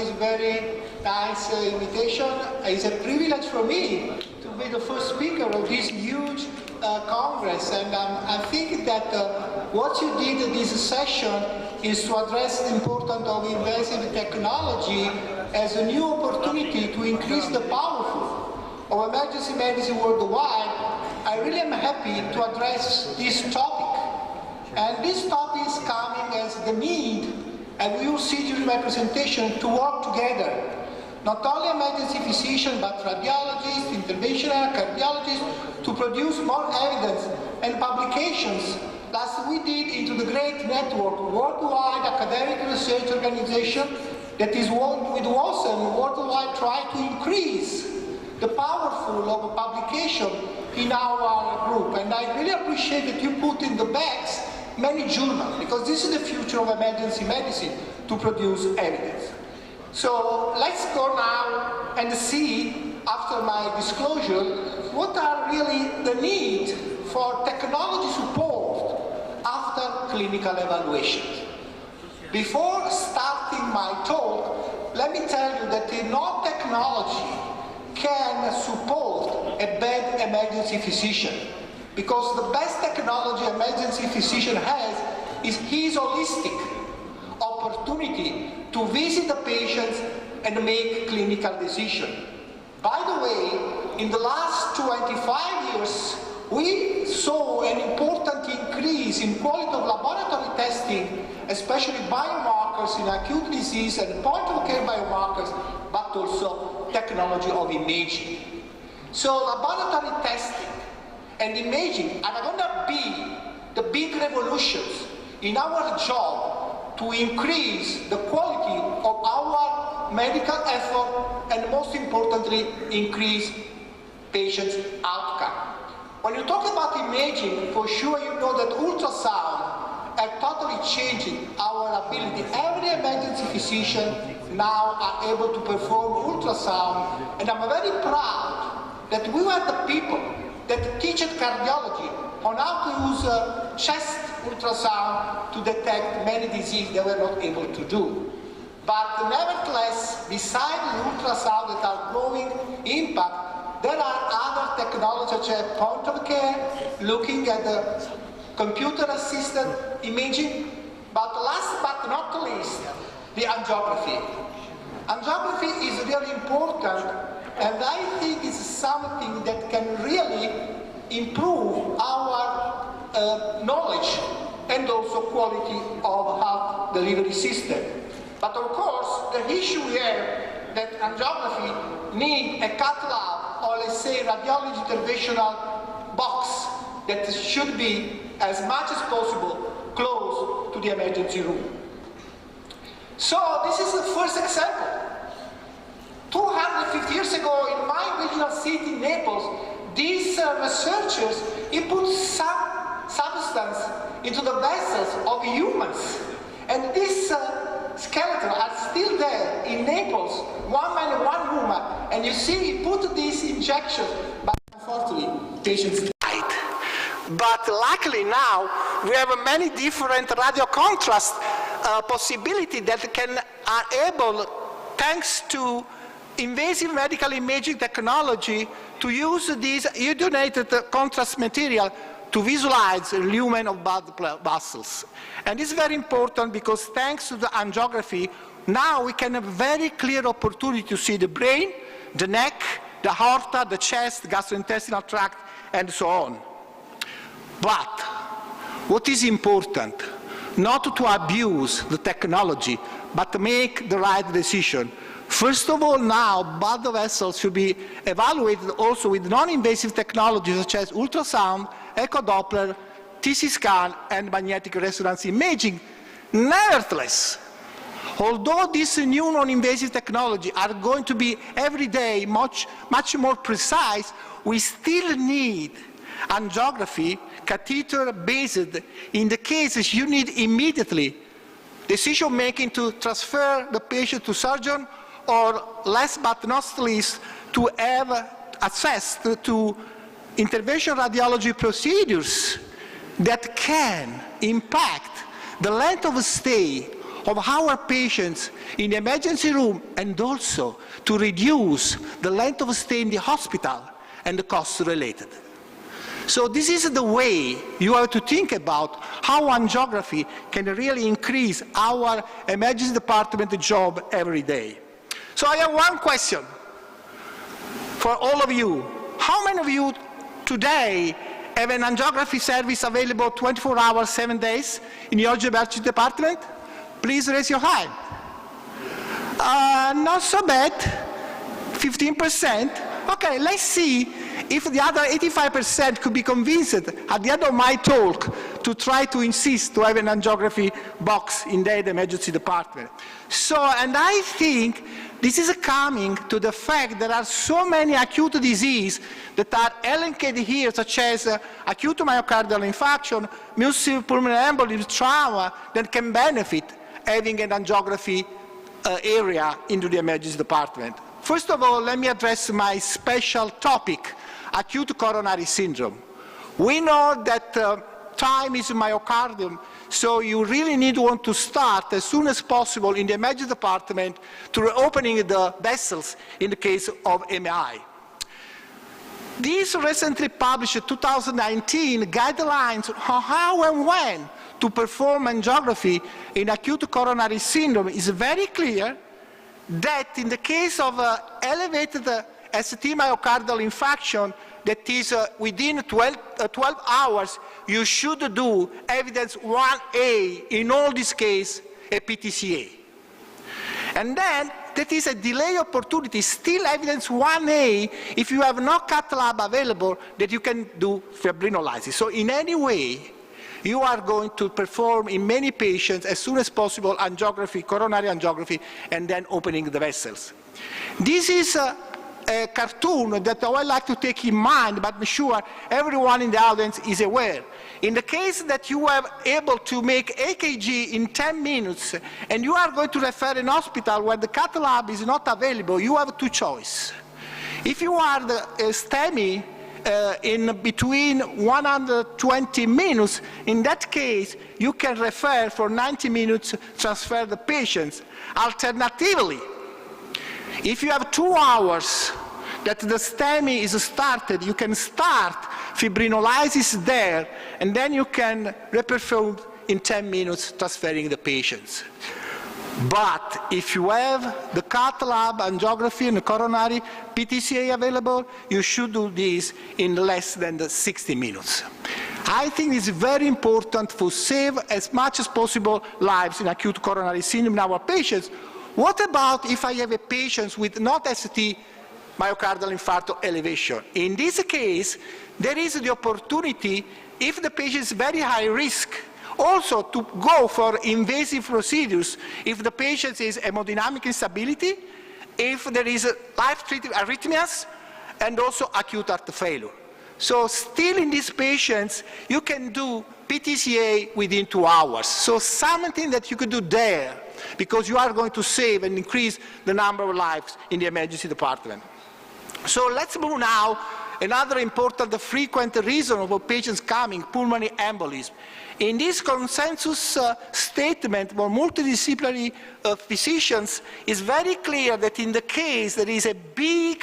this very nice invitation. It's a privilege for me to be the first speaker of this huge Congress, and I think that what you did in this session is to address the importance of invasive technology as a new opportunity to increase the powerful of emergency medicine worldwide. I really am happy to address this topic. And this topic is coming as the need, and we will see during my presentation, to work together. Not only emergency physicians, but radiologists, interventional cardiologists, to produce more evidence and publications, as we did into the great network, worldwide academic research organization that is with Watson worldwide try to increase the powerful of publication in our group. And I really appreciate that you put in the bags many journals, because this is the future of emergency medicine, to produce evidence. So let's go now and see, after my disclosure, what are really the needs for technology support after clinical evaluation. Before starting my talk, let me tell you that no technology can support a bad emergency physician, because the best technology emergency physician has is his holistic opportunity to visit the patients and make clinical decisions. By the way, in the last 25 years, we saw an important increase in quality of laboratory testing, especially biomarkers in acute disease and point-of-care biomarkers, but also technology of imaging. So laboratory testing and imaging are going to be the big revolutions in our job to increase the quality of our medical effort and, most importantly, increase patients' outcome. When you talk about imaging, for sure you know that ultrasound are totally changing our ability. Every emergency physician now are able to perform ultrasound, and I'm very proud that we were the people that teach cardiology on how to use chest ultrasound to detect many diseases they were not able to do. But nevertheless, besides the ultrasound that are growing impact, there are other technologies such as point of care, looking at the computer-assisted imaging, but last but not least, the angiography. Angiography is really important, and I think it's something that can really improve our knowledge and also quality of health delivery system. But of course, the issue here that angiography need a cath lab, or let's say radiology interventional box that should be as much as possible close to the emergency room. So this is the first example. 250 years ago in my regional city, Naples, these researchers put some substance into the vessels of humans. And these skeletons are still there in Naples, one man and one woman. And you see, he put these injections, but unfortunately, patients died. But luckily now, we have many different radio contrast possibilities that are able, thanks to invasive medical imaging technology, to use this iodinated contrast material to visualize the lumen of blood vessels. And this is very important because thanks to the angiography, now we can have very clear opportunity to see the brain, the neck, the aorta, the chest, the gastrointestinal tract, and so on. But what is important? Not to abuse the technology, but to make the right decision. First of all, now blood vessels should be evaluated also with non-invasive technologies such as ultrasound, echo Doppler, TC scan, and magnetic resonance imaging. Nevertheless, although these new non-invasive technologies are going to be every day much more precise, we still need angiography, catheter-based, in the cases you need immediately decision-making to transfer the patient to surgeon, or last but not least, to have access to intervention radiology procedures that can impact the length of stay of our patients in the emergency room and also to reduce the length of stay in the hospital and the costs related. So this is the way you have to think about how angiography can really increase our emergency department job every day. So I have one question for all of you. How many of you today have an angiography service available 24 hours, 7 days in your emergency department? Please raise your hand. Not so bad, 15%. Okay, let's see if the other 85% could be convinced at the end of my talk to try to insist to have an angiography box in the emergency department. So, and I think this is coming to the fact there are so many acute diseases that are linked here, such as acute myocardial infarction, multiple pulmonary embolism, trauma, that can benefit having an angiography area into the emergency department. First of all, let me address my special topic, acute coronary syndrome. We know that time is myocardium, so you really need to want to start as soon as possible in the emergency department to reopening the vessels in the case of MI. These recently published 2019 guidelines on how and when to perform angiography in acute coronary syndrome is very clear that in the case of elevated ST myocardial infarction that is within 12 hours, you should do evidence 1A, in all these cases, a PTCA. And then that is a delay opportunity, still evidence 1A, if you have no cath lab available, that you can do fibrinolysis. So in any way, you are going to perform in many patients as soon as possible angiography, coronary angiography, and then opening the vessels. This is a cartoon that I would like to take in mind, but I'm sure everyone in the audience is aware. In the case that you are able to make EKG in 10 minutes, and you are going to refer an hospital where the cath lab is not available, you have two choices. If you are the STEMI, in between 120 minutes, in that case, you can refer for 90 minutes, transfer the patients. Alternatively, if you have 2 hours that the STEMI is started, you can start fibrinolysis there, and then you can reperform in 10 minutes, transferring the patients. But if you have the cath lab, angiography, and the coronary PTCA available, you should do this in less than 60 minutes. I think it's very important to save as much as possible lives in acute coronary syndrome in our patients. What about if I have a patient with not ST myocardial infarction elevation? In this case, there is the opportunity, if the patient is very high risk, also to go for invasive procedures if the patient is hemodynamic instability, if there is life-threatening arrhythmias, and also acute heart failure. So still in these patients, you can do PTCA within 2 hours. So something that you could do there, because you are going to save and increase the number of lives in the emergency department. So let's move now. Another important frequent reason of patients coming, pulmonary embolism. In this consensus statement for multidisciplinary physicians, it's very clear that in the case there is a big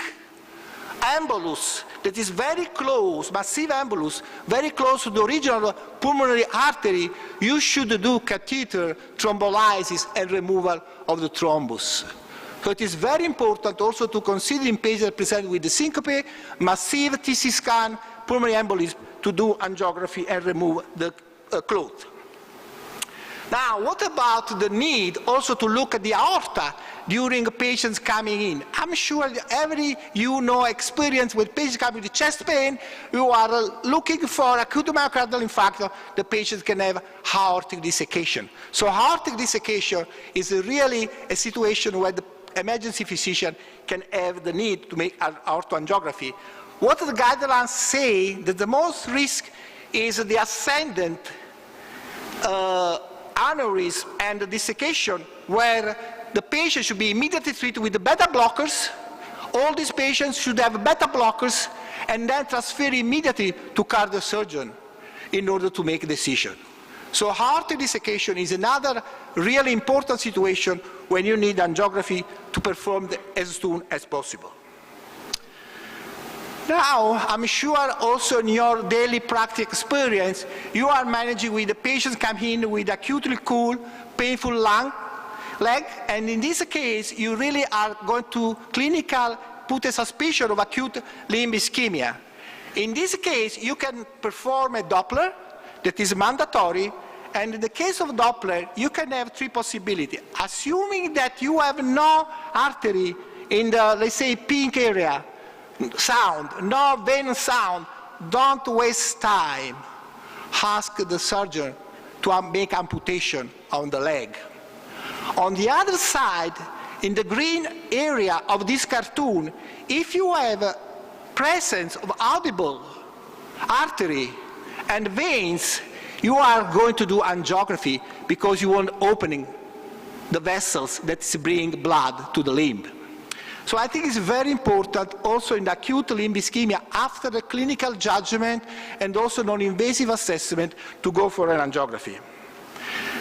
embolus that is very close, massive embolus, very close to the original pulmonary artery, you should do catheter thrombolysis and removal of the thrombus. So it is very important also to consider in patients presented with the syncope, massive TC scan, pulmonary embolism, to do angiography and remove the clot. Now, what about the need also to look at the aorta during patients coming in? I'm sure experience with patients coming with chest pain, you are looking for acute myocardial infarction, the patients can have aortic dissection. So aortic dissection is really a situation where the emergency physician can have the need to make aortoangiography. What the guidelines say that the most risk is the ascendant aneurysm and the dissection, where the patient should be immediately treated with the beta blockers. All these patients should have beta blockers and then transfer immediately to cardiosurgeon in order to make a decision. So aortic dissection is another really important situation when you need angiography to perform as soon as possible. Now, I'm sure also in your daily practice experience, you are managing with the patients come in with acutely cool, painful leg, and in this case, you really are going to clinical put a suspicion of acute limb ischemia. In this case, you can perform a Doppler that is mandatory, and in the case of Doppler, you can have three possibilities. Assuming that you have no artery in the, let's say, pink area, sound, no vein sound, don't waste time. Ask the surgeon to make amputation on the leg. On the other side, in the green area of this cartoon, if you have a presence of audible artery and veins, you are going to do angiography because you want opening the vessels that bring blood to the limb. So I think it's very important also in the acute limb ischemia after the clinical judgment and also non-invasive assessment to go for an angiography.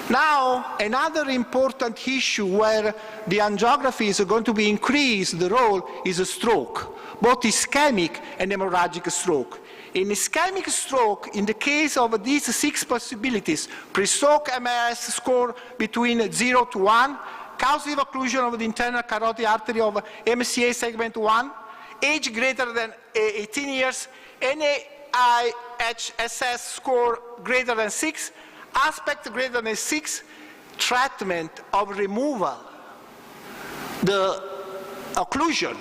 Now, another important issue where the angiography is going to be increased, the role is a stroke, both ischemic and hemorrhagic stroke. In ischemic stroke, in the case of these 6 possibilities, pre-stroke MRS score between 0 to 1, causative occlusion of the internal carotid artery of MCA segment 1, age greater than 18 years, NAIHSS score greater than 6, aspect greater than 6, treatment of removal. The occlusion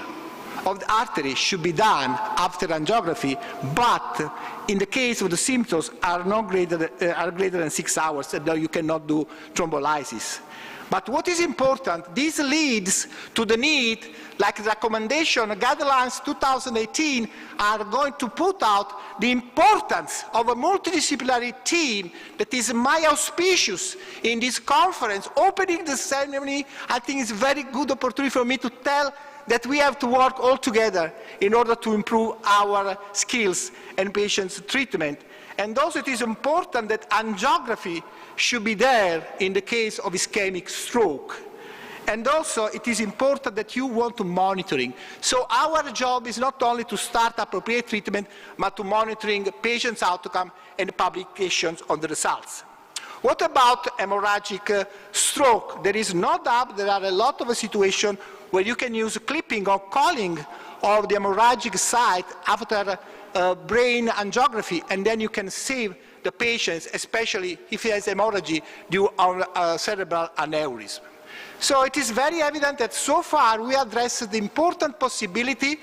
of the artery should be done after angiography, but in the case of the symptoms are greater than 6 hours, and you cannot do thrombolysis. But what is important, this leads to the need, like the recommendation, guidelines 2018 are going to put out the importance of a multidisciplinary team that is my auspicious in this conference. Opening the ceremony, I think is a very good opportunity for me to tell that we have to work all together in order to improve our skills and patients' treatment. And also it is important that angiography should be there in the case of ischemic stroke. And also it is important that you want to monitoring. So our job is not only to start appropriate treatment, but to monitoring patients' outcome and publications on the results. What about hemorrhagic stroke? There is no doubt there are a lot of situations where you can use clipping or calling of the hemorrhagic site after brain angiography, and then you can save the patients, especially if he has hemorrhage due on cerebral aneurysm. So it is very evident that so far we addressed the important possibility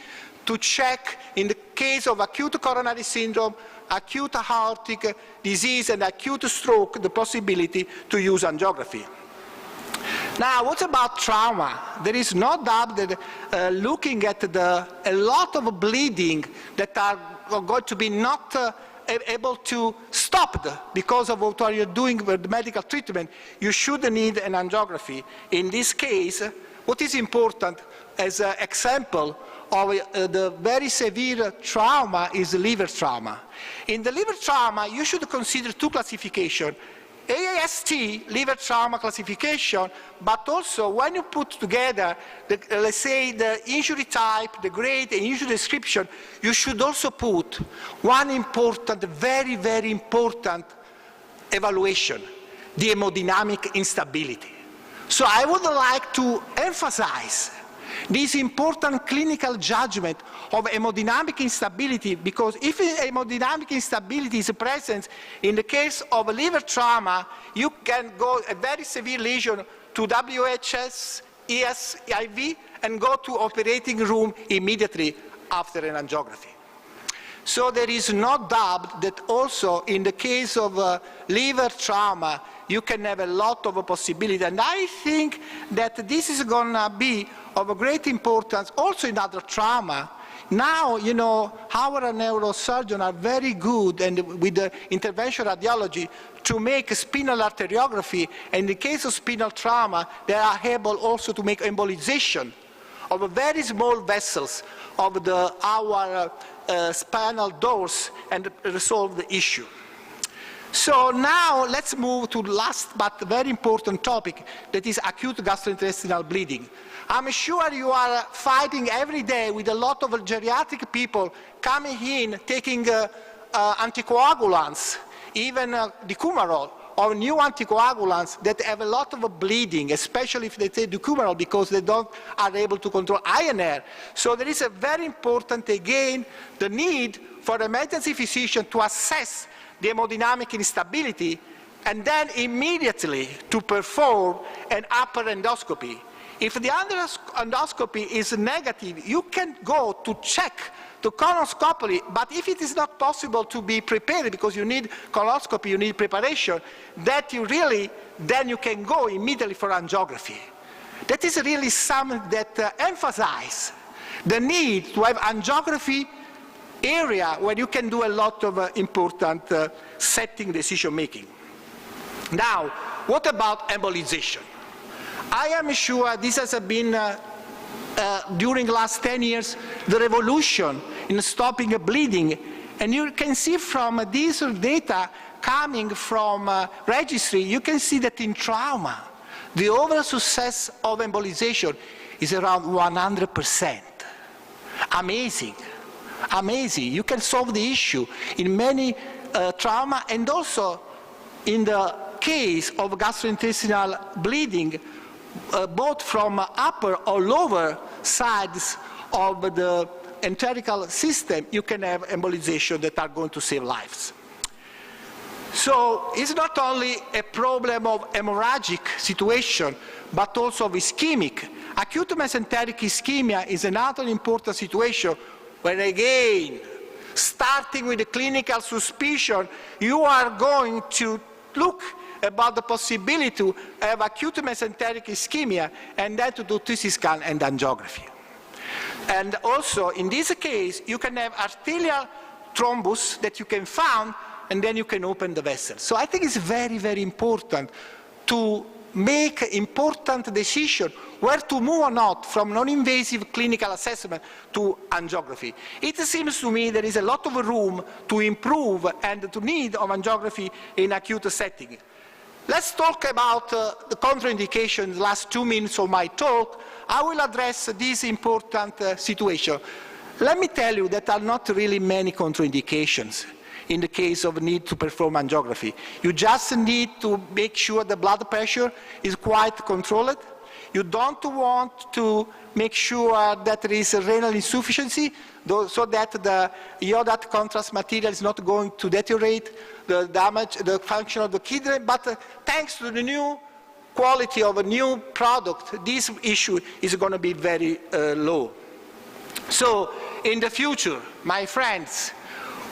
to check in the case of acute coronary syndrome, acute aortic disease, and acute stroke, the possibility to use angiography. Now, what about trauma? There is no doubt that looking at a lot of bleeding that are going to be not able to stop because of what you're doing with the medical treatment, you should need an angiography. In this case, what is important as an example of the very severe trauma is liver trauma. In the liver trauma, you should consider 2 classifications. AAST, liver trauma classification, but also when you put together, let's say, the injury type, the grade, and injury description, you should also put one important, very, very important evaluation, the hemodynamic instability. So I would like to emphasize this important clinical judgment of hemodynamic instability, because if hemodynamic instability is present in the case of liver trauma, you can go a very severe lesion to WHS, ESIV, and go to operating room immediately after an angiography. So there is no doubt that also in the case of liver trauma, you can have a lot of possibility. And I think that this is going to be of a great importance also in other trauma. Now, you know, our neurosurgeons are very good and with the intervention radiology to make spinal arteriography. And in the case of spinal trauma, they are able also to make embolization of very small vessels of our spinal doors and resolve the issue. So now let's move to the last but very important topic, that is acute gastrointestinal bleeding. I'm sure you are fighting every day with a lot of geriatric people coming in, taking anticoagulants, even decumarol, or new anticoagulants that have a lot of bleeding, especially if they take decumarol, because they are able to control INR. So there is a very important, again, the need for the emergency physician to assess the hemodynamic instability and then immediately to perform an upper endoscopy. If the endoscopy is negative, you can go to check the colonoscopy, but if it is not possible to be prepared because you need colonoscopy, you need preparation, then you can go immediately for angiography. That is really something that emphasizes the need to have angiography area where you can do a lot of important setting decision making. Now, what about embolization? I am sure this has been, during the last 10 years, the revolution in stopping bleeding. And you can see from these data coming from registry, you can see that in trauma, the overall success of embolization is around 100%. Amazing. Amazing. You can solve the issue in many trauma, and also in the case of gastrointestinal bleeding, both from upper or lower sides of the enterical system, you can have embolization that are going to save lives. So it's not only a problem of hemorrhagic situation, but also of ischemic. Acute mesenteric ischemia is another important situation where, again, starting with the clinical suspicion, you are going to look about the possibility to have acute mesenteric ischemia and then to do CT scan and angiography. And also, in this case, you can have arterial thrombus that you can find, and then you can open the vessel. So I think it's very, very important to make important decision where to move or not from non-invasive clinical assessment to angiography. It seems to me there is a lot of room to improve and to need of angiography in acute setting. Let's talk about the contraindications. Last 2 minutes of my talk, I will address this important situation. Let me tell you that there are not really many contraindications in the case of need to perform angiography. You just need to make sure the blood pressure is quite controlled. You don't want to make sure that there is a renal insufficiency, so that the iodate contrast material is not going to deteriorate the damage, the function of the kidney. But thanks to the new quality of a new product, this issue is going to be very low. So in the future, my friends,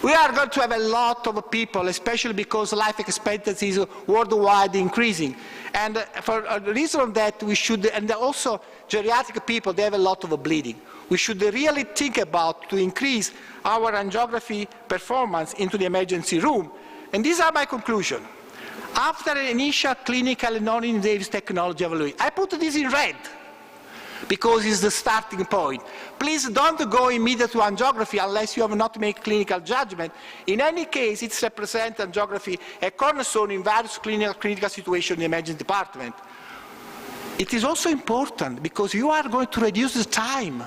we are going to have a lot of people, especially because life expectancy is worldwide increasing. And for the reason of that, we should, and also geriatric people, they have a lot of bleeding. We should really think about to increase our angiography performance into the emergency room. And these are my conclusions. After an initial clinical non-invasive technology evaluation, I put this in red, because it's the starting point. Please don't go immediately to angiography unless you have not made clinical judgment. In any case, it represents angiography a cornerstone in various clinical situations in the emergency department. It is also important because you are going to reduce the time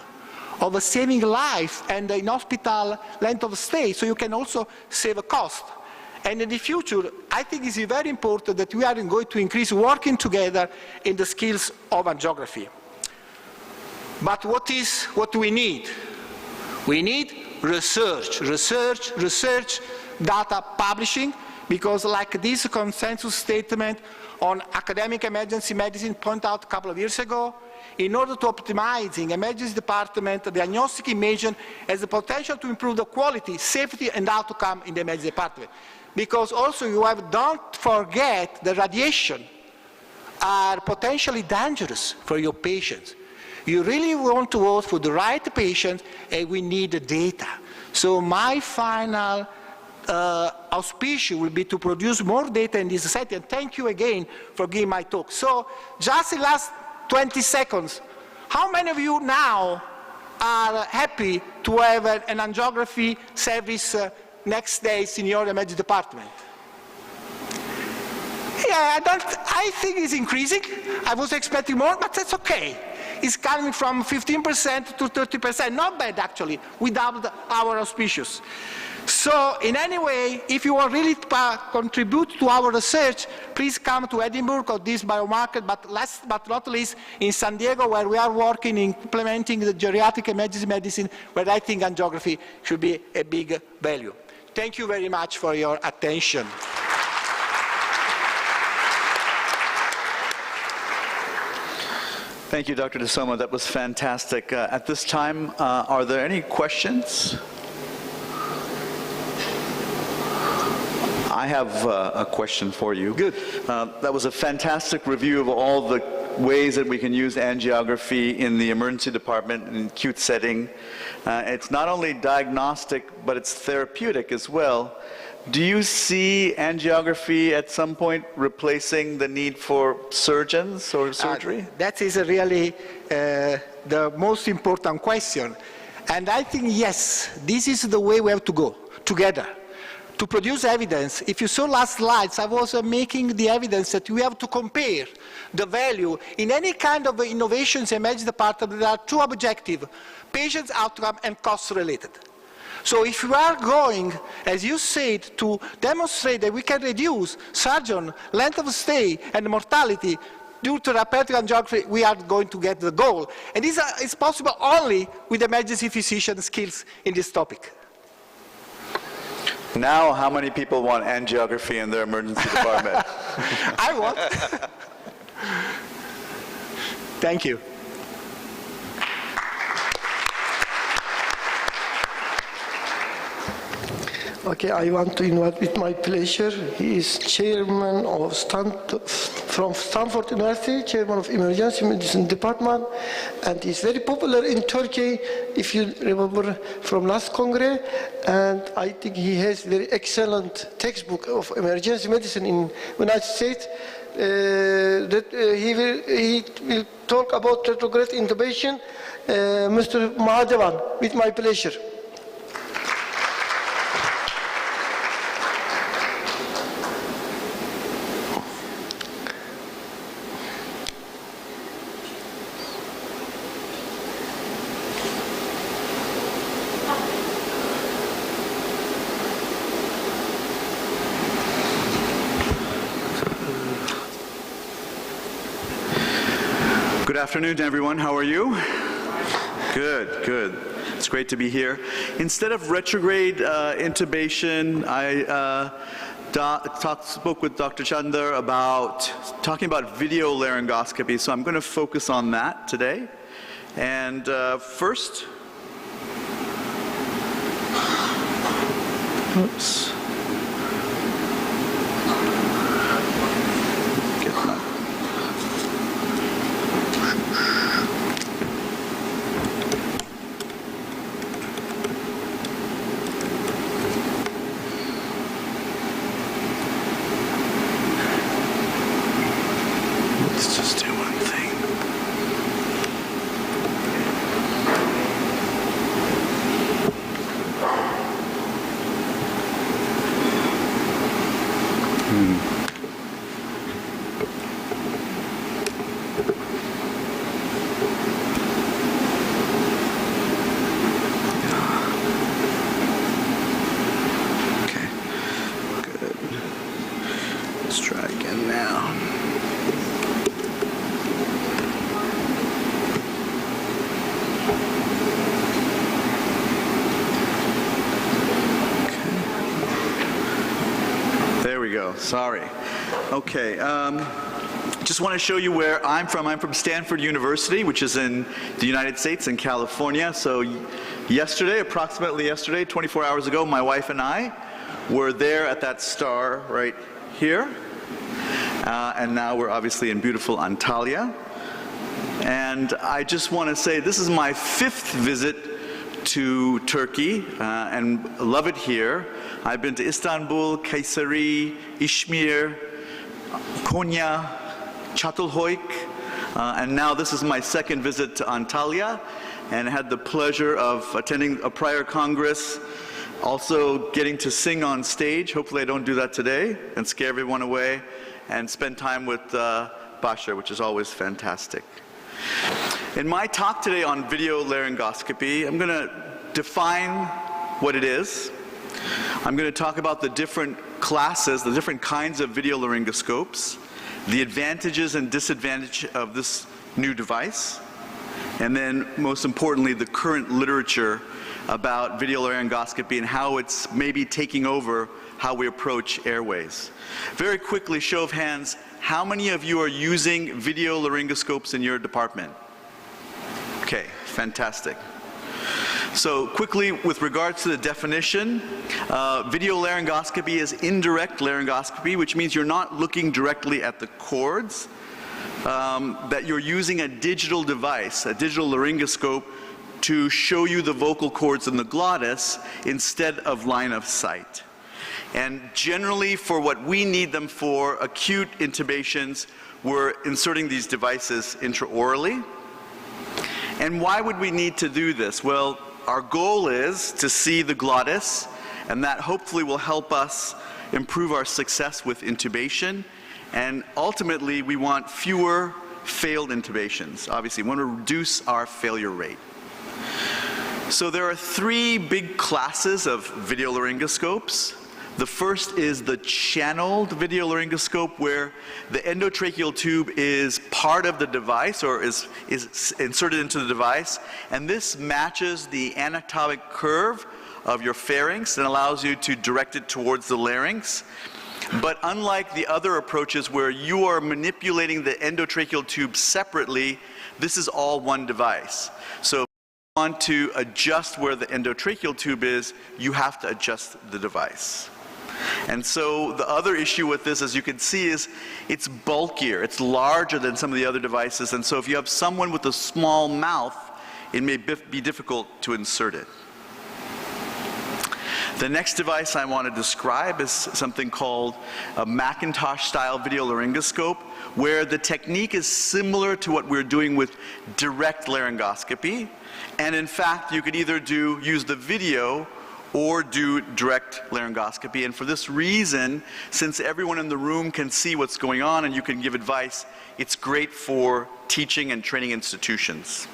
of saving life and in hospital length of stay, so you can also save a cost. And in the future, I think it's very important that we are going to increase working together in the skills of angiography. But what do we need? We need research, data publishing, because like this consensus statement on academic emergency medicine pointed out a couple of years ago, in order to optimizing emergency department, the diagnostic imaging has the potential to improve the quality, safety, and outcome in the emergency department. Because also don't forget the radiation are potentially dangerous for your patients. You really want to vote for the right patient, and we need the data. So my final auspice will be to produce more data in this setting. And thank you again for giving my talk. So just in the last 20 seconds, how many of you now are happy to have an angiography service next days in your emergency department? Yeah, I think it's increasing. I was expecting more, but that's okay. It's coming from 15% to 30%. Not bad, actually, without our auspicious. So, in any way, if you want really to contribute to our research, please come to Edinburgh or this biomarker, but last but not least, in San Diego, where we are working in implementing the geriatric emergency medicine, where I think angiography should be a big value. Thank you very much for your attention. Thank you, Dr. De Soma. That was fantastic. At this time, are there any questions? I have a question for you. Good. That was a fantastic review of all the ways that we can use angiography in the emergency department in acute setting. It's not only diagnostic, but it's therapeutic as well. Do you see angiography at some point replacing the need for surgeons or surgery? That is really the most important question. And I think, yes, this is the way we have to go, together. To produce evidence, if you saw last slides, I was making the evidence that we have to compare the value in any kind of innovations in emergency department that are two objective, patient's outcome and cost related. So if we are going, as you said, to demonstrate that we can reduce surgeon length of stay and mortality due to therapeutic angiography, we are going to get the goal. And this is possible only with emergency physician skills in this topic. Now, how many people want angiography in their emergency department? I want. Thank you. Okay, I want to invite with my pleasure. He is chairman of from Stanford University, chairman of Emergency Medicine Department, and he's very popular in Turkey, if you remember from last Congress. And I think he has very excellent textbook of emergency medicine in United States. He will talk about retrograde intubation. Mr. Mahadevan, with my pleasure. Good afternoon, everyone. How are you? Good, good. It's great to be here. Instead of retrograde intubation, I spoke with Dr. Chandler about talking about video laryngoscopy, so I'm going to focus on that today. And first, oops. Let's just do one thing. Okay, good. Let's try again now. Sorry. Okay. Just want to show you where I'm from. I'm from Stanford University, which is in the United States, in California. So yesterday, approximately yesterday, 24 hours ago, my wife and I were there at that star right here. And now we're obviously in beautiful Antalya. And I just want to say this is my 5th visit to Turkey, and love it here. I've been to Istanbul, Kayseri, Izmir, Konya, Çatalhöyük, and now this is my 2nd visit to Antalya, and I had the pleasure of attending a prior Congress, also getting to sing on stage. Hopefully I don't do that today and scare everyone away. and spend time with Basha, which is always fantastic. In my talk today on video laryngoscopy, I'm going to define what it is. I'm going to talk about the different classes, the different kinds of video laryngoscopes, the advantages and disadvantages of this new device, and then most importantly, the current literature about video laryngoscopy and how it's maybe taking over how we approach airways. Very quickly, show of hands, how many of you are using video laryngoscopes in your department? Okay, fantastic. So quickly, with regards to the definition, video laryngoscopy is indirect laryngoscopy, which means you're not looking directly at the cords, that you're using a digital device, a digital laryngoscope, to show you the vocal cords in the glottis instead of line of sight. And generally, for what we need them for, acute intubations, we're inserting these devices intraorally. And why would we need to do this? Well, our goal is to see the glottis, and that hopefully will help us improve our success with intubation. And ultimately, we want fewer failed intubations. Obviously, we want to reduce our failure rate. So there are three big classes of video laryngoscopes. The first is the channeled video laryngoscope, where the endotracheal tube is part of the device or is inserted into the device, and this matches the anatomic curve of your pharynx and allows you to direct it towards the larynx. But unlike the other approaches where you are manipulating the endotracheal tube separately, this is all one device. So if you want to adjust where the endotracheal tube is, you have to adjust the device. And so the other issue with this, as you can see, is it's bulkier. It's larger than some of the other devices. And so if you have someone with a small mouth, it may be difficult to insert it. The next device I want to describe is something called a Macintosh-style video laryngoscope, where the technique is similar to what we're doing with direct laryngoscopy. And in fact, you could either use the video or do direct laryngoscopy. And for this reason, since everyone in the room can see what's going on and you can give advice, it's great for teaching and training institutions.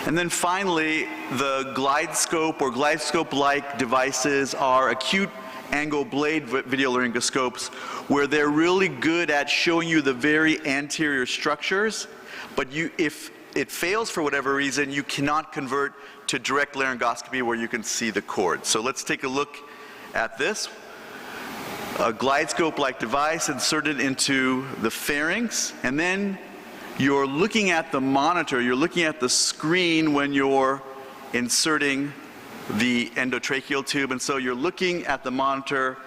And then finally, the glide scope or glide scope-like devices are acute angle blade video laryngoscopes, where they're really good at showing you the very anterior structures, but if it fails for whatever reason, you cannot convert to direct laryngoscopy where you can see the cord. So let's take a look at this. A glide scope-like device inserted into the pharynx, and then you're looking at the monitor, you're looking at the screen when you're inserting the endotracheal tube, and so you're looking at the monitor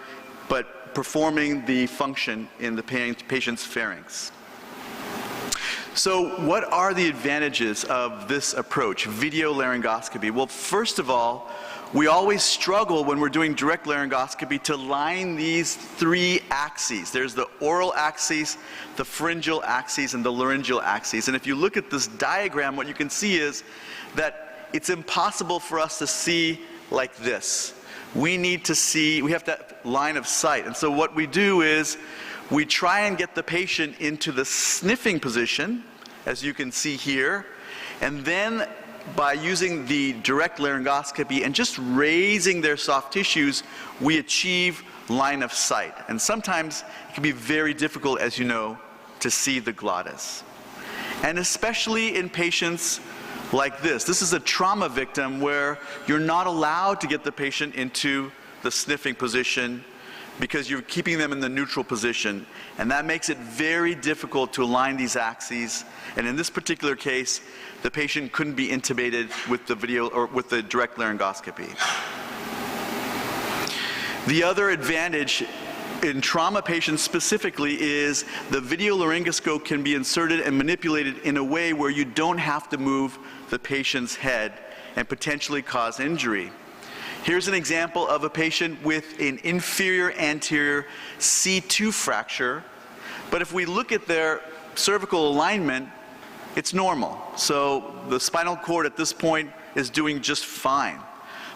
but performing the function in the patient's pharynx. So what are the advantages of this approach, video laryngoscopy? Well, first of all, we always struggle when we're doing direct laryngoscopy to line these three axes. There's the oral axis, the pharyngeal axis, and the laryngeal axis. And if you look at this diagram, what you can see is that it's impossible for us to see like this. We have that line of sight. And so what we do is we try and get the patient into the sniffing position, as you can see here, and then by using the direct laryngoscopy and just raising their soft tissues, we achieve line of sight. And sometimes it can be very difficult, as you know, to see the glottis. And especially in patients like this. This is a trauma victim where you're not allowed to get the patient into the sniffing position because you're keeping them in the neutral position. And that makes it very difficult to align these axes. And in this particular case, the patient couldn't be intubated with the video or with the direct laryngoscopy. The other advantage in trauma patients specifically is the video laryngoscope can be inserted and manipulated in a way where you don't have to move the patient's head and potentially cause injury. Here's an example of a patient with an inferior anterior C2 fracture, but if we look at their cervical alignment, it's normal. So the spinal cord at this point is doing just fine.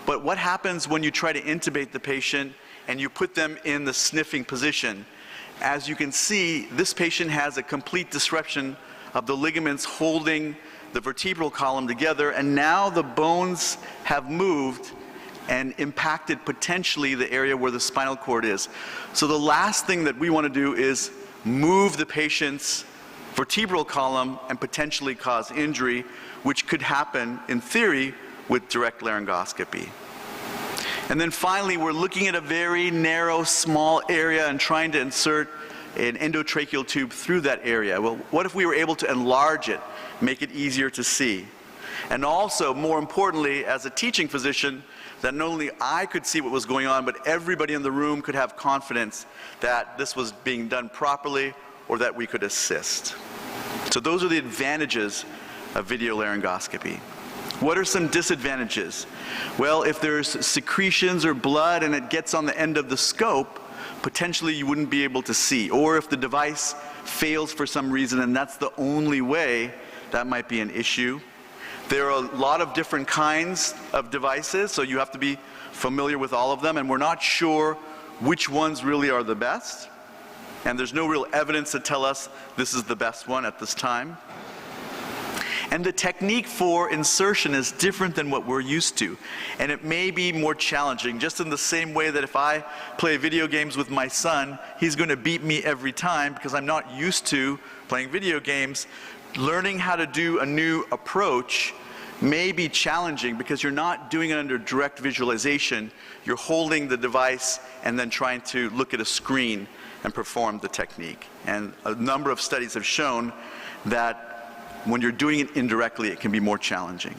But what happens when you try to intubate the patient and you put them in the sniffing position? as you can see, this patient has a complete disruption of the ligaments holding the vertebral column together, and now the bones have moved and impacted potentially the area where the spinal cord is. So the last thing that we want to do is move the patient's vertebral column and potentially cause injury, which could happen, in theory, with direct laryngoscopy. And then finally, we're looking at a very narrow, small area and trying to insert an endotracheal tube through that area. Well, what if we were able to enlarge it, make it easier to see? And also, more importantly, as a teaching physician, that not only I could see what was going on, but everybody in the room could have confidence that this was being done properly or that we could assist. So those are the advantages of video laryngoscopy. What are some disadvantages? Well, if there's secretions or blood and it gets on the end of the scope, potentially you wouldn't be able to see. Or if the device fails for some reason and that's the only way, that might be an issue. There are a lot of different kinds of devices, so you have to be familiar with all of them, and we're not sure which ones really are the best. And there's no real evidence to tell us this is the best one at this time. And the technique for insertion is different than what we're used to. And it may be more challenging, just in the same way that if I play video games with my son, he's going to beat me every time because I'm not used to playing video games. Learning how to do a new approach may be challenging because you're not doing it under direct visualization. You're holding the device and then trying to look at a screen and perform the technique. And a number of studies have shown that when you're doing it indirectly, it can be more challenging.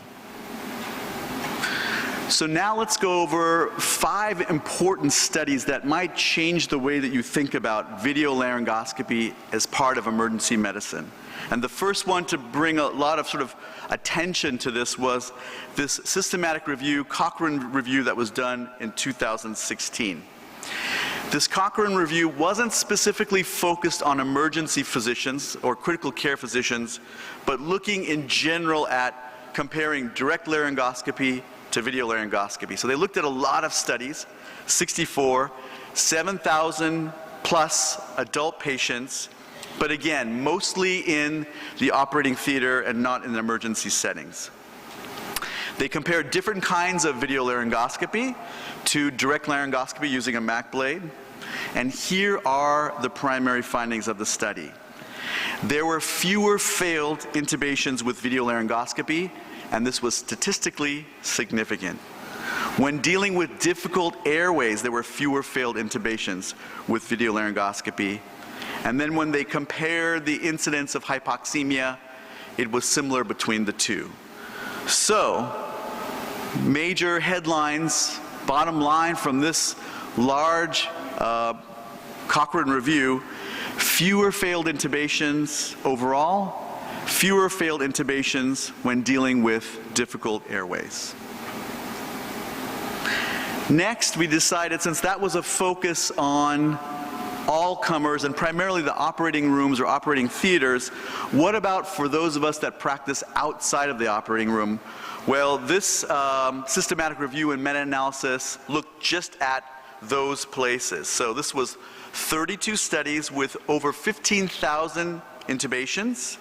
So now let's go over 5 important studies that might change the way that you think about video laryngoscopy as part of emergency medicine. And the first one to bring a lot of sort of attention to this was this systematic review, Cochrane review, that was done in 2016. This Cochrane review wasn't specifically focused on emergency physicians or critical care physicians, but looking in general at comparing direct laryngoscopy to video laryngoscopy. So they looked at a lot of studies, 64, 7,000 plus adult patients, but again, mostly in the operating theater and not in emergency settings. They compared different kinds of video laryngoscopy to direct laryngoscopy using a Mac blade. And here are the primary findings of the study. There were fewer failed intubations with video laryngoscopy, and this was statistically significant. When dealing with difficult airways, there were fewer failed intubations with video laryngoscopy. And then when they compared the incidence of hypoxemia, it was similar between the two. So, major headlines, bottom line from this large Cochrane review: fewer failed intubations overall, fewer failed intubations when dealing with difficult airways. Next, we decided, since that was a focus on all comers and primarily the operating rooms or operating theaters, what about for those of us that practice outside of the operating room? Well, this systematic review and meta-analysis looked just at those places. So this was 32 studies with over 15,000 intubations.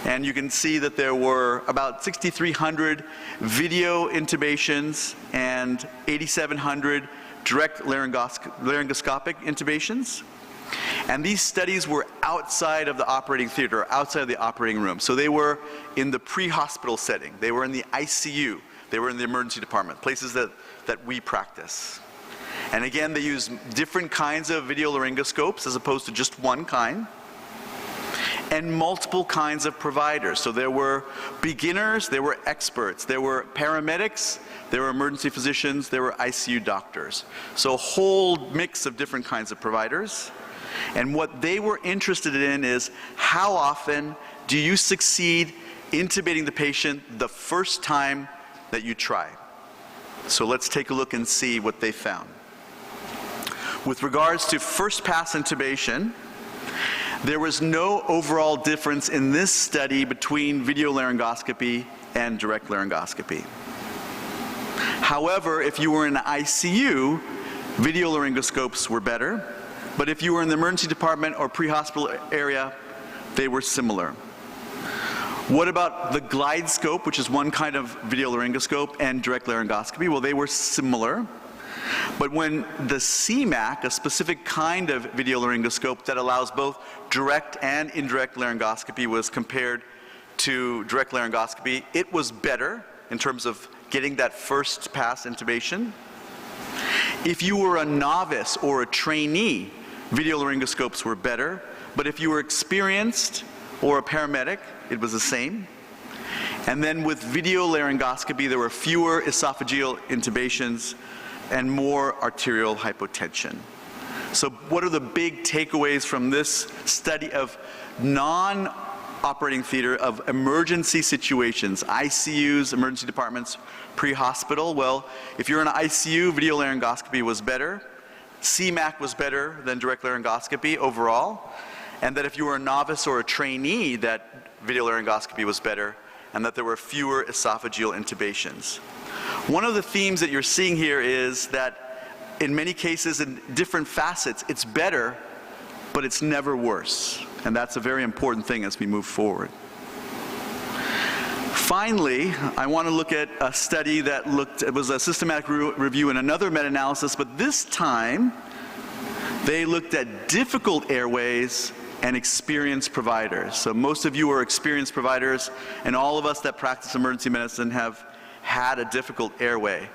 And you can see that there were about 6,300 video intubations and 8,700 direct laryngoscopic intubations. And these studies were outside of the operating theater, outside of the operating room. So they were in the pre-hospital setting. They were in the ICU. They were in the emergency department, places that we practice. And again, they use different kinds of video laryngoscopes as opposed to just one kind, and multiple kinds of providers. So there were beginners, there were experts, there were paramedics, there were emergency physicians, there were ICU doctors. So a whole mix of different kinds of providers. And what they were interested in is how often do you succeed intubating the patient the first time that you try. So let's take a look and see what they found. With regards to first pass intubation, there was no overall difference in this study between video laryngoscopy and direct laryngoscopy. However, if you were in ICU, video laryngoscopes were better, but if you were in the emergency department or pre-hospital area, they were similar. What about the glide scope, which is one kind of video laryngoscope, and direct laryngoscopy? Well, they were similar. But when the CMAC, a specific kind of video laryngoscope that allows both direct and indirect laryngoscopy, was compared to direct laryngoscopy, it was better in terms of getting that first pass intubation. If you were a novice or a trainee, video laryngoscopes were better. But if you were experienced or a paramedic, it was the same. And then with video laryngoscopy, there were fewer esophageal intubations and more arterial hypotension. So what are the big takeaways from this study of non-operating theater, of emergency situations, ICUs, emergency departments, pre-hospital? Well, if you're in an ICU, video laryngoscopy was better. CMAC was better than direct laryngoscopy overall. And that if you were a novice or a trainee, that video laryngoscopy was better, and that there were fewer esophageal intubations. One of the themes that you're seeing here is that in many cases, in different facets, it's better, but it's never worse. And that's a very important thing as we move forward. Finally, I want to look at a study that it was a systematic review and another meta-analysis, but this time, they looked at difficult airways and experienced providers. So most of you are experienced providers, and all of us that practice emergency medicine have had a difficult airway.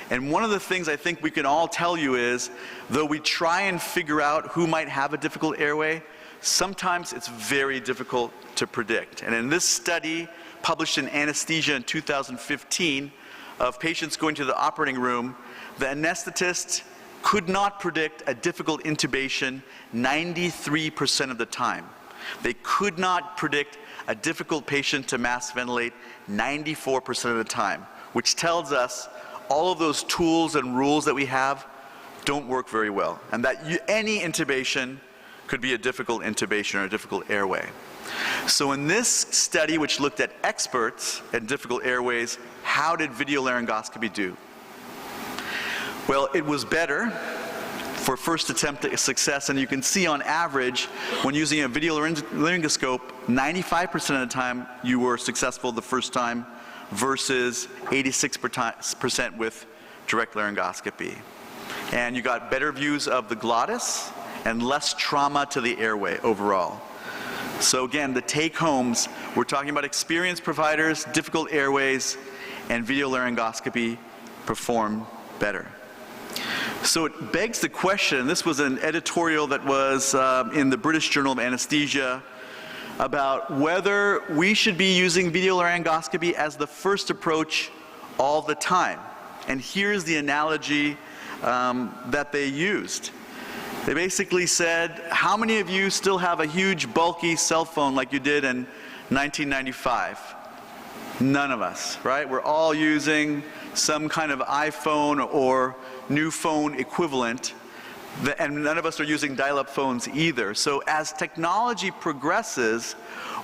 And one of the things I think we can all tell you is, though we try and figure out who might have a difficult airway, sometimes it's very difficult to predict. And in this study, published in Anesthesia in 2015, of patients going to the operating room, the anesthetist could not predict a difficult intubation 93% of the time. They could not predict a difficult patient to mass ventilate 94% of the time, which tells us all of those tools and rules that we have don't work very well, and that any intubation could be a difficult intubation or a difficult airway. So in this study, which looked at experts and difficult airways, how did video laryngoscopy do? Well, it was better for first attempt at success, and you can see on average, when using a video laryngoscope, 95% of the time you were successful the first time versus 86% with direct laryngoscopy. And you got better views of the glottis and less trauma to the airway overall. So again, the take-homes, we're talking about experienced providers, difficult airways, and video laryngoscopy perform better. So it begs the question, this was an editorial that was in the British Journal of Anesthesia, about whether we should be using video laryngoscopy as the first approach all the time. And here's the analogy that they used. They basically said, how many of you still have a huge bulky cell phone like you did in 1995? None of us, right? We're all using some kind of iPhone or new phone equivalent, and none of us are using dial-up phones either. So as technology progresses,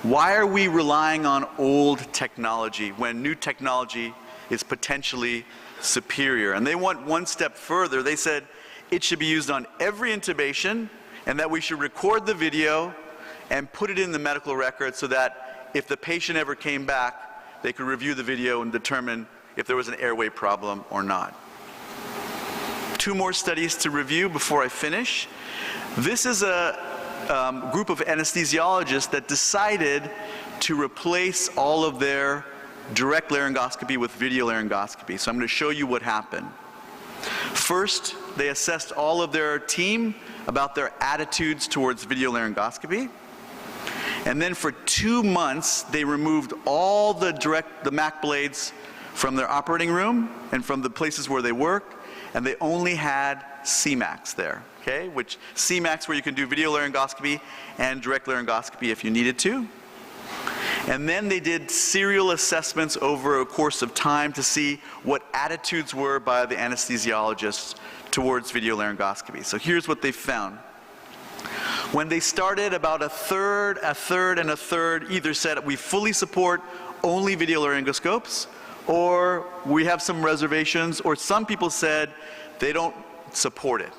why are we relying on old technology when new technology is potentially superior? And they went one step further. They said it should be used on every intubation, and that we should record the video and put it in the medical record so that if the patient ever came back, they could review the video and determine if there was an airway problem or not. Two more studies to review before I finish. This is a group of anesthesiologists that decided to replace all of their direct laryngoscopy with video laryngoscopy. So I'm going to show you what happened. First, they assessed all of their team about their attitudes towards video laryngoscopy. And then for 2 months, they removed all the MAC blades from their operating room and from the places where they worked, and they only had CMACs there, okay? Which CMACs where you can do video laryngoscopy and direct laryngoscopy if you needed to. And then they did serial assessments over a course of time to see what attitudes were by the anesthesiologists towards video laryngoscopy. So here's what they found. When they started, about a third, and a third either said we fully support only video laryngoscopes, or we have some reservations, or some people said they don't support it.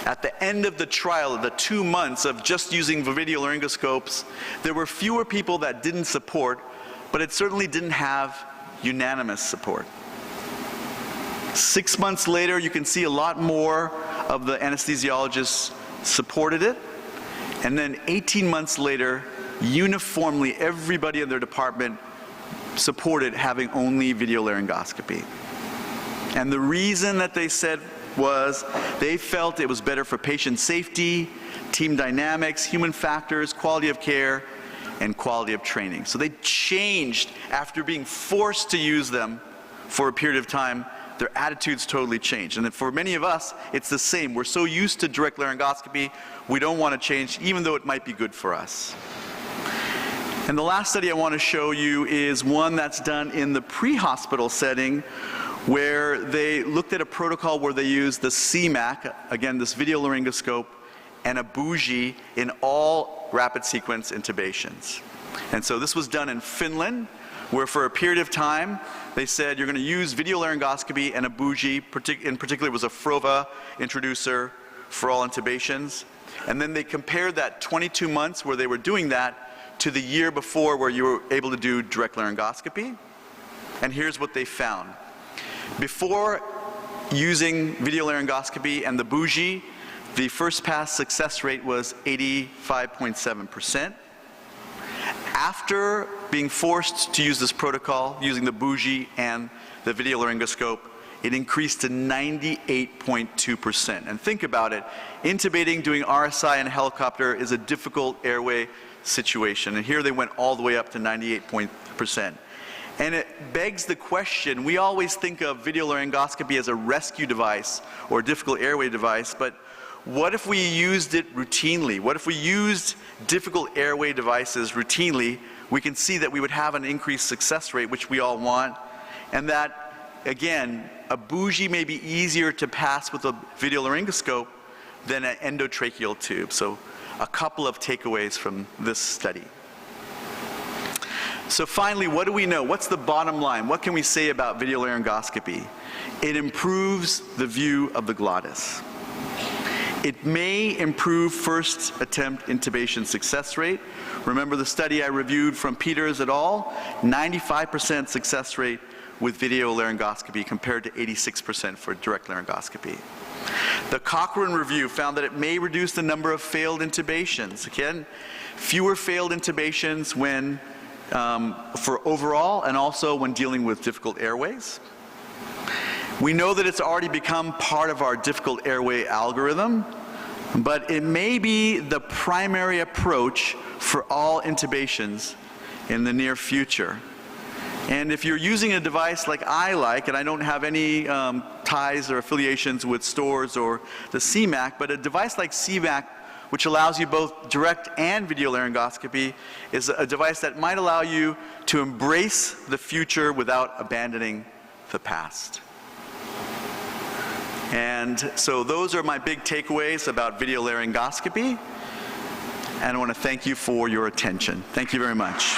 At the end of the trial, the 2 months of just using video laryngoscopes, there were fewer people that didn't support, but it certainly didn't have unanimous support. 6 months later, you can see a lot more of the anesthesiologists supported it. And then 18 months later, uniformly, everybody in their department supported having only video laryngoscopy. And the reason that they said was they felt it was better for patient safety, team dynamics, human factors, quality of care, and quality of training. So they changed after being forced to use them for a period of time. Their attitudes totally changed. And for many of us, it's the same. We're so used to direct laryngoscopy, we don't want to change, even though it might be good for us. And the last study I want to show you is one that's done in the pre-hospital setting, where they looked at a protocol where they used the CMAC, again, this video laryngoscope, and a bougie in all rapid sequence intubations. And so this was done in Finland, where for a period of time, they said you're going to use video laryngoscopy and a bougie, in particular it was a Frova introducer for all intubations. And then they compared that 22 months where they were doing that to the year before where you were able to do direct laryngoscopy. And here's what they found. Before using video laryngoscopy and the bougie, the first pass success rate was 85.7%. After being forced to use this protocol, using the bougie and the video laryngoscope, it increased to 98.2%. And think about it, intubating, doing RSI in a helicopter is a difficult airway situation. And here they went all the way up to 98%. And it begs the question, we always think of video laryngoscopy as a rescue device or a difficult airway device, but what if we used it routinely? What if we used difficult airway devices routinely? We can see that we would have an increased success rate, which we all want, and that, again, a bougie may be easier to pass with a video laryngoscope than an endotracheal tube. So a couple of takeaways from this study. So finally, what do we know? What's the bottom line? What can we say about video laryngoscopy? It improves the view of the glottis. It may improve first attempt intubation success rate. Remember the study I reviewed from Peters et al., 95% success rate with video laryngoscopy compared to 86% for direct laryngoscopy. The Cochrane review found that it may reduce the number of failed intubations. Again, fewer failed intubations when for overall and also when dealing with difficult airways. We know that it's already become part of our difficult airway algorithm, but it may be the primary approach for all intubations in the near future. And if you're using a device like I like, and I don't have any ties or affiliations with stores or the CMAC, but a device like CMAC, which allows you both direct and video laryngoscopy, is a device that might allow you to embrace the future without abandoning the past. And so those are my big takeaways about video laryngoscopy. And I want to thank you for your attention. Thank you very much.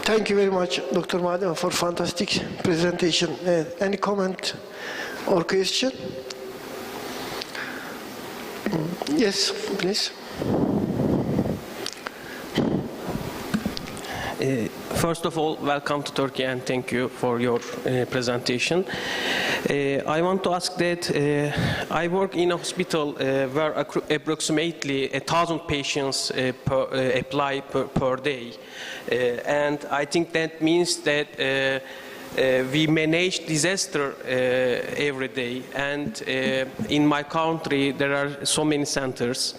Thank you very much, Dr. Madhavan, for fantastic presentation. Any comment or question? Yes, please. First of all, welcome to Turkey and thank you for your presentation. I want to ask that I work in a hospital where approximately 1,000 patients apply per day. And I think that means that we manage disaster every day. And in my country, there are so many centers.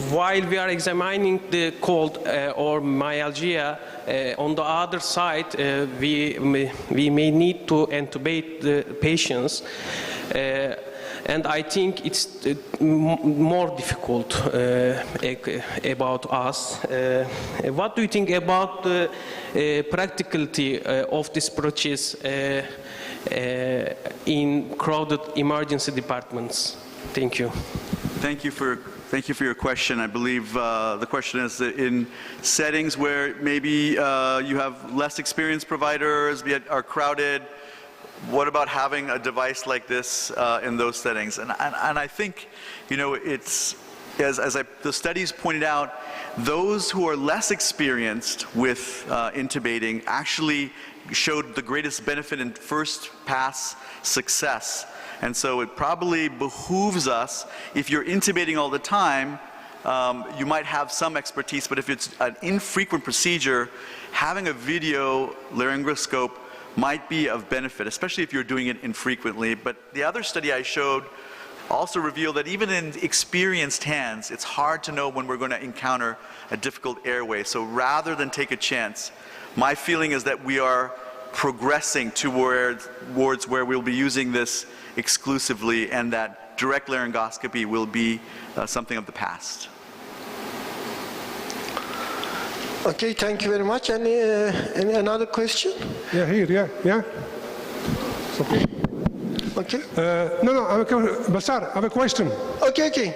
While we are examining the cold or myalgia, on the other side, we may need to intubate the patients. And I think it's more difficult about us. What do you think about the practicality of this process in crowded emergency departments? Thank you. Thank you for your question. I believe the question is that in settings where maybe you have less experienced providers, are crowded, what about having a device like this in those settings? And I think, you know, it's, the studies pointed out, those who are less experienced with intubating actually showed the greatest benefit in first pass success. And so it probably behooves us, if you're intubating all the time, you might have some expertise, but if it's an infrequent procedure, having a video laryngoscope might be of benefit, especially if you're doing it infrequently. But the other study I showed also revealed that even in experienced hands, it's hard to know when we're going to encounter a difficult airway. So rather than take a chance, my feeling is that we are progressing towards where we'll be using this exclusively, and that direct laryngoscopy will be something of the past. Okay, thank you very much. Any another question? Yeah, here, yeah. Okay. Okay. Basar, I have a question. Okay.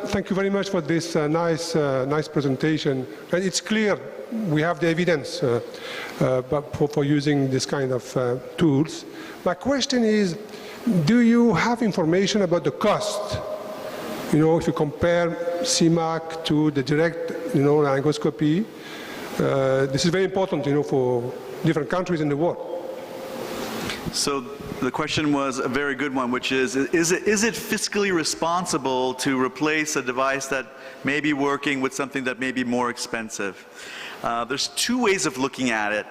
Thank you very much for this nice presentation. And it's clear we have the evidence for using this kind of tools. My question is, do you have information about the cost? You know, if you compare CMAC to the direct, laryngoscopy, this is very important, for different countries in the world. So the question was a very good one, which is it fiscally responsible to replace a device that may be working with something that may be more expensive? There's two ways of looking at it.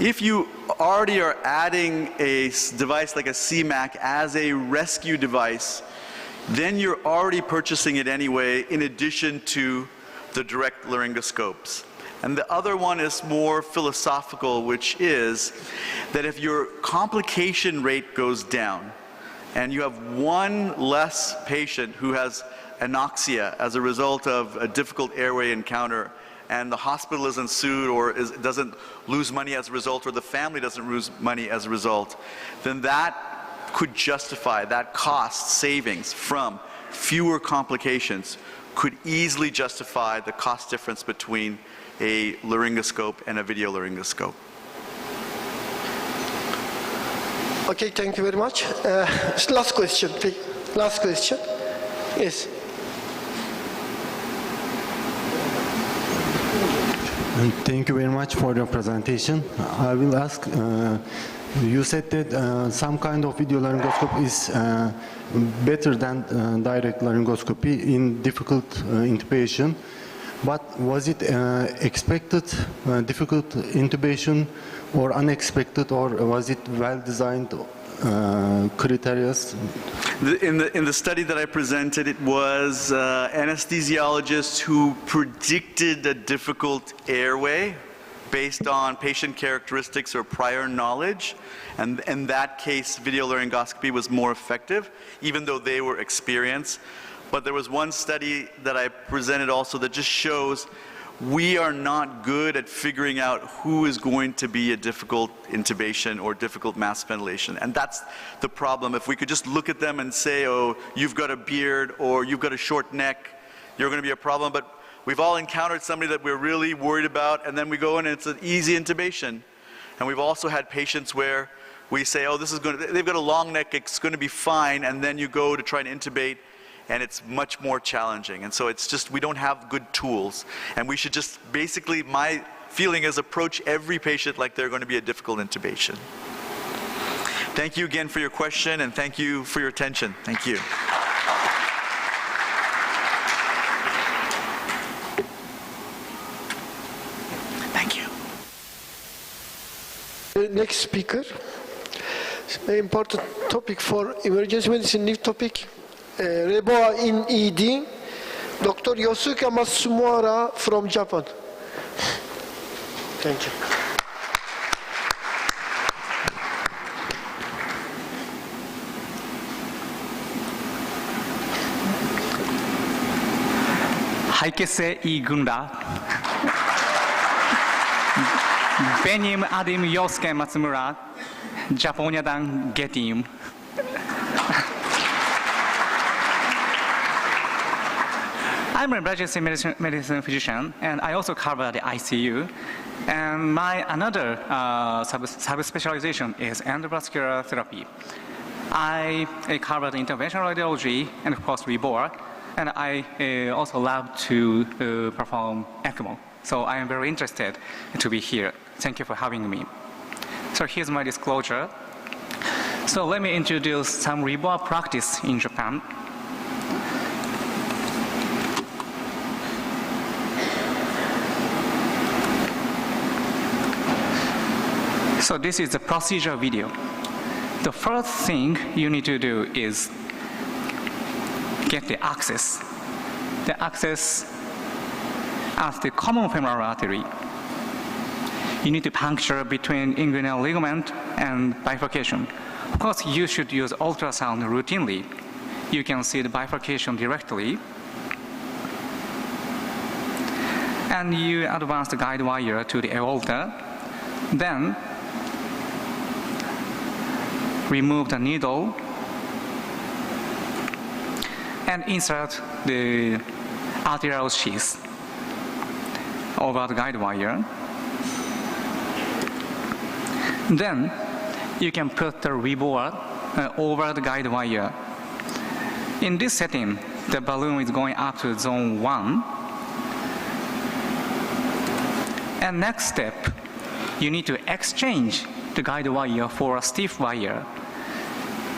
If you already are adding a device like a CMAC as a rescue device, then you're already purchasing it anyway in addition to the direct laryngoscopes. And the other one is more philosophical, which is that if your complication rate goes down and you have one less patient who has anoxia as a result of a difficult airway encounter, and the hospital isn't sued or doesn't lose money as a result, or the family doesn't lose money as a result, then that could justify, that cost savings from fewer complications could easily justify the cost difference between a laryngoscope and a video laryngoscope. Okay, thank you very much. Last question, please. Last question. Yes. Thank you very much for your presentation. I will ask, you said that some kind of video laryngoscope is better than direct laryngoscopy in difficult intubation. But was it expected difficult intubation or unexpected, or was it well-designed criteria? In the study that I presented, it was anesthesiologists who predicted a difficult airway based on patient characteristics or prior knowledge. And in that case, video laryngoscopy was more effective, even though they were experienced. But there was one study that I presented also that just shows we are not good at figuring out who is going to be a difficult intubation or difficult mask ventilation. And that's the problem. If we could just look at them and say, oh, you've got a beard or you've got a short neck, you're going to be a problem. But we've all encountered somebody that we're really worried about, and then we go in and it's an easy intubation. And we've also had patients where we say, oh, they've got a long neck, it's going to be fine, and then you go to try and intubate, and it's much more challenging. And so it's just, we don't have good tools. And we should just, basically, my feeling is approach every patient like they're going to be a difficult intubation. Thank you again for your question, and thank you for your attention. Thank you. Thank you. The next speaker, very important topic for emergency medicine, new topic. Reboa in ED, Dr. Yosuke Matsumura from Japan. Thank you. 하이케세 이군다. 베님 아딤 요스케 마츠무라. 자포냐당 게팀. I'm an emergency medicine physician, and I also cover the ICU. And my another subspecialization is endovascular therapy. I cover the interventional radiology and, of course, REBOR, and I also love to perform ECMO. So I am very interested to be here. Thank you for having me. So here's my disclosure. So let me introduce some REBOR practice in Japan. So this is the procedure video. The first thing you need to do is get the access. The access at the common femoral artery. You need to puncture between inguinal ligament and bifurcation. Of course, you should use ultrasound routinely. You can see the bifurcation directly. And you advance the guide wire to the aorta. Then remove the needle and insert the arterial sheath over the guide wire. Then you can put the REBOR over the guide wire. In this setting, the balloon is going up to zone 1. And next step, you need to exchange the guide wire for a stiff wire.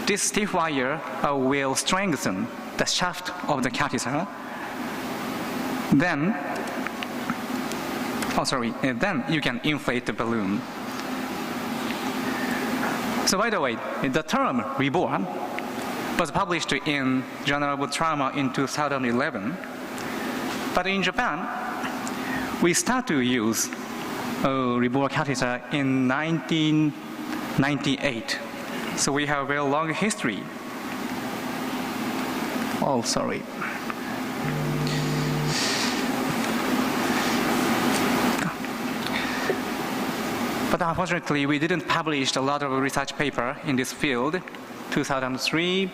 This stiff wire will strengthen the shaft of the catheter. Then you can inflate the balloon. So by the way, the term REBOR was published in Journal of Trauma in 2011. But in Japan, we start to use REBOR catheter in 1998. So we have a very long history. Oh, sorry. But unfortunately, we didn't publish a lot of research paper in this field. 2003,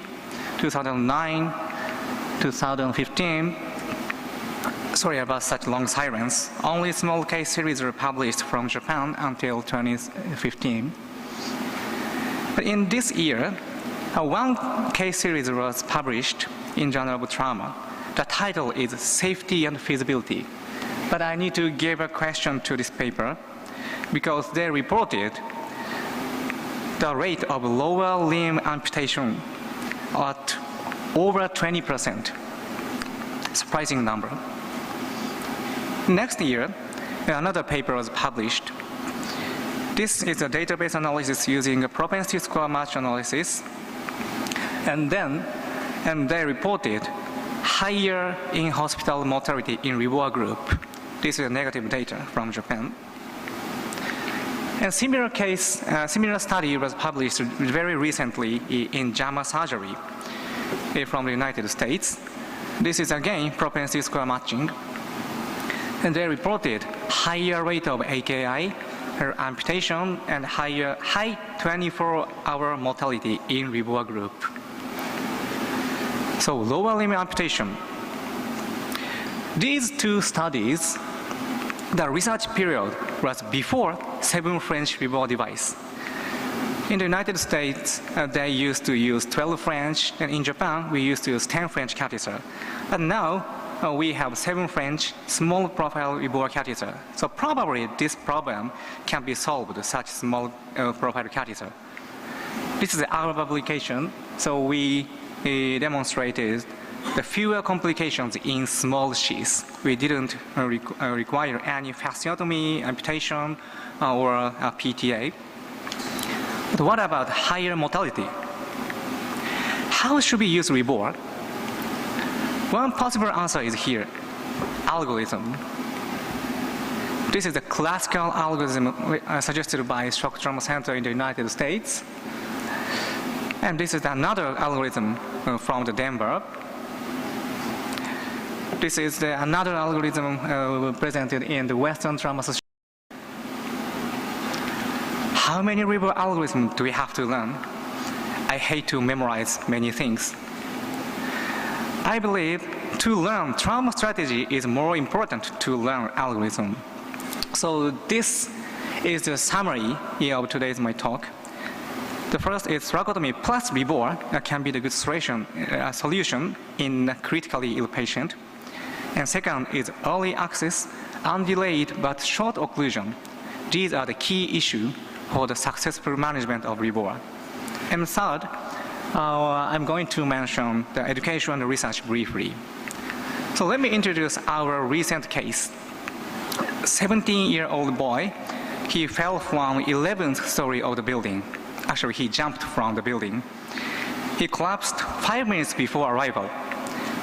2009, 2015. Sorry about such long silence. Only small case series were published from Japan until 2015. But in this year, one case series was published in Journal of Trauma. The title is Safety and Feasibility. But I need to give a question to this paper because they reported the rate of lower limb amputation at over 20%. Surprising number. Next year, another paper was published. This is a database analysis using a propensity score match analysis. And they reported higher in-hospital mortality in REBOR group. This is negative data from Japan. And similar study was published very recently in JAMA surgery from the United States. This is again propensity score matching. And they reported higher rate of AKI, amputation, and high 24-hour mortality in REBOR group. So lower limb amputation. These two studies, the research period was before 7 French REBOR device. In the United States, they used to use 12 French, and in Japan, we used to use 10 French catheter. But now, we have 7 French small profile REBOR catheter. So probably this problem can be solved with such small profile catheter. This is our publication. So we demonstrated the fewer complications in small sheaths. We didn't require any fasciotomy, amputation, or PTA. But what about higher mortality? How should we use REBOR? One possible answer is here, algorithm. This is the classical algorithm suggested by Shock Trauma Center in the United States. And this is another algorithm from the Denver. This is another algorithm presented in the Western Trauma Association. How many REBOR algorithms do we have to learn? I hate to memorize many things. I believe to learn trauma strategy is more important to learn algorithm. So this is the summary of today's my talk. The first is thoracotomy plus rebore can be the good solution in a critically ill patient. And second is early access, undelayed but short occlusion. These are the key issues for the successful management of rebore. And third, I'm going to mention the education and research briefly. So let me introduce our recent case. 17-year-old boy, he fell from 11th story of the building. Actually, he jumped from the building. He collapsed 5 minutes before arrival,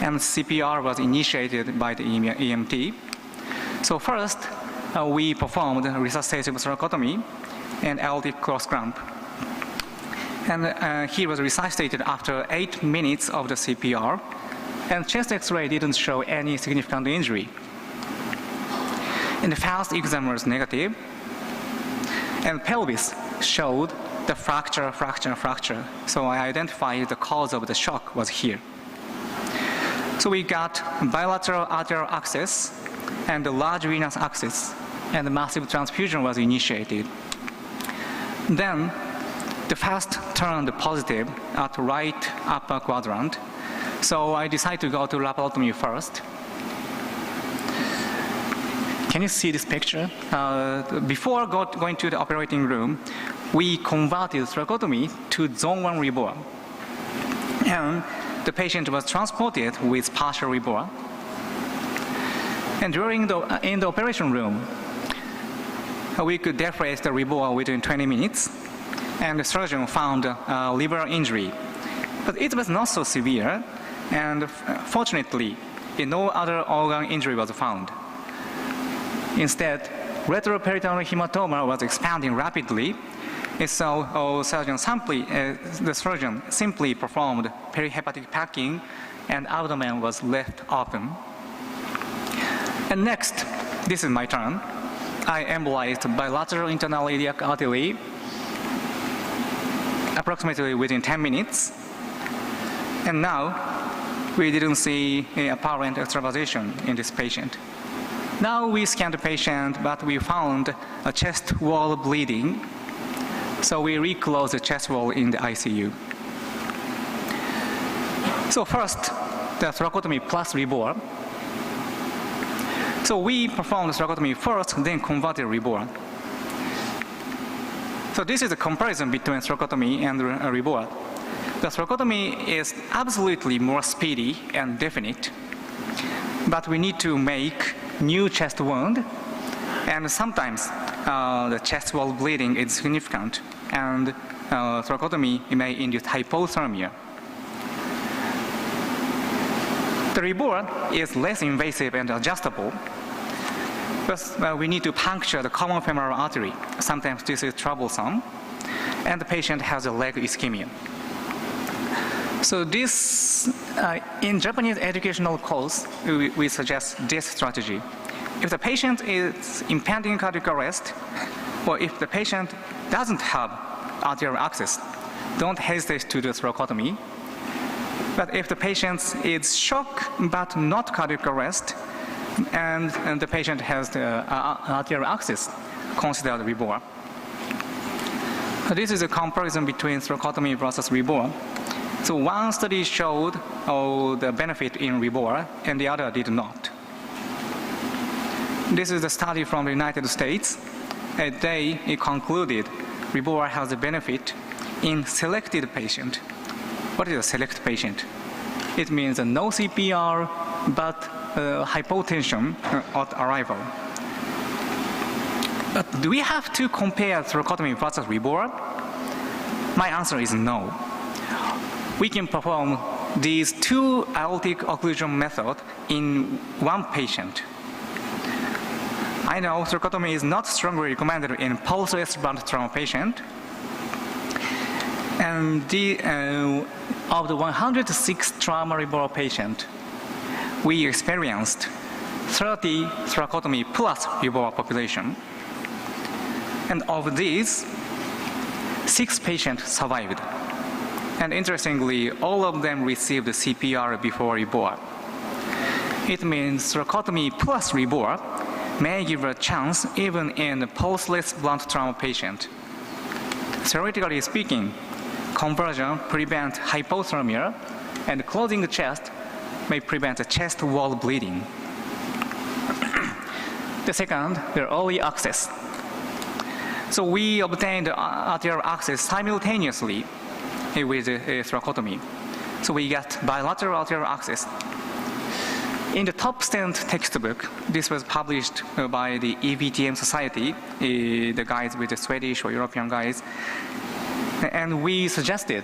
and CPR was initiated by the EMT. So first, we performed resuscitative thoracotomy and aortic cross clamp. And he was resuscitated after 8 minutes of the CPR, and chest X-ray didn't show any significant injury. And the first exam was negative, and pelvis showed the fracture. So I identified the cause of the shock was here. So we got bilateral arterial access and the large venous access, and the massive transfusion was initiated. Then the first turned positive at right upper quadrant. So I decided to go to laparotomy first. Can you see this picture? Before going to the operating room, we converted thoracotomy to zone 1 rebore. And the patient was transported with partial rebore. And in the operation room, we could defrate the rebore within 20 minutes, and the surgeon found a liver injury. But it was not so severe, and fortunately, no other organ injury was found. Instead, retroperitoneal hematoma was expanding rapidly, and so the surgeon simply performed perihepatic packing, and abdomen was left open. And next, this is my turn. I embolized bilateral internal iliac artery approximately within 10 minutes. And now, we didn't see an apparent extravasation in this patient. Now we scanned the patient, but we found a chest wall bleeding. So we reclosed the chest wall in the ICU. So first, the thoracotomy plus rebore. So we performed thoracotomy first, then converted rebore. So this is a comparison between thoracotomy and rebore. The thoracotomy is absolutely more speedy and definite, but we need to make new chest wound, and sometimes the chest wall bleeding is significant, and thoracotomy may induce hypothermia. The rebore is less invasive and adjustable, but we need to puncture the common femoral artery. Sometimes this is troublesome, and the patient has a leg ischemia. So this, in Japanese educational course, we suggest this strategy. If the patient is impending cardiac arrest, or if the patient doesn't have arterial access, don't hesitate to do thoracotomy. But if the patient is shock but not cardiac arrest, and the patient has the arterial access, consider the rebore. This is a comparison between thoracotomy versus rebore. So one study showed the benefit in rebore, and the other did not. This is a study from the United States. They concluded rebore has a benefit in selected patient. What is a select patient? It means no CPR, but hypotension at arrival. But do we have to compare thoracotomy versus rebore? My answer is no. We can perform these two aortic occlusion methods in one patient. I know thoracotomy is not strongly recommended in post-Westbound trauma patient. And of the 106 trauma rebore patient, we experienced 30 thoracotomy plus rebore population. And of these, 6 patients survived. And interestingly, all of them received CPR before rebore. It means thoracotomy plus rebore may give a chance even in a pulseless blunt trauma patient. Theoretically speaking, conversion prevents hypothermia, and closing the chest may prevent the chest wall bleeding. The second, the early access. So we obtained arterial access simultaneously with a thoracotomy. So we got bilateral arterial access. In the top stent textbook, this was published by the EVTM Society, the guys with the Swedish or European guys, and we suggested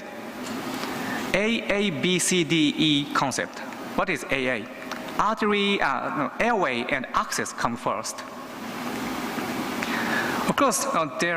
AABCDE concept. What is AA? Artery, airway and access come first. Of course, there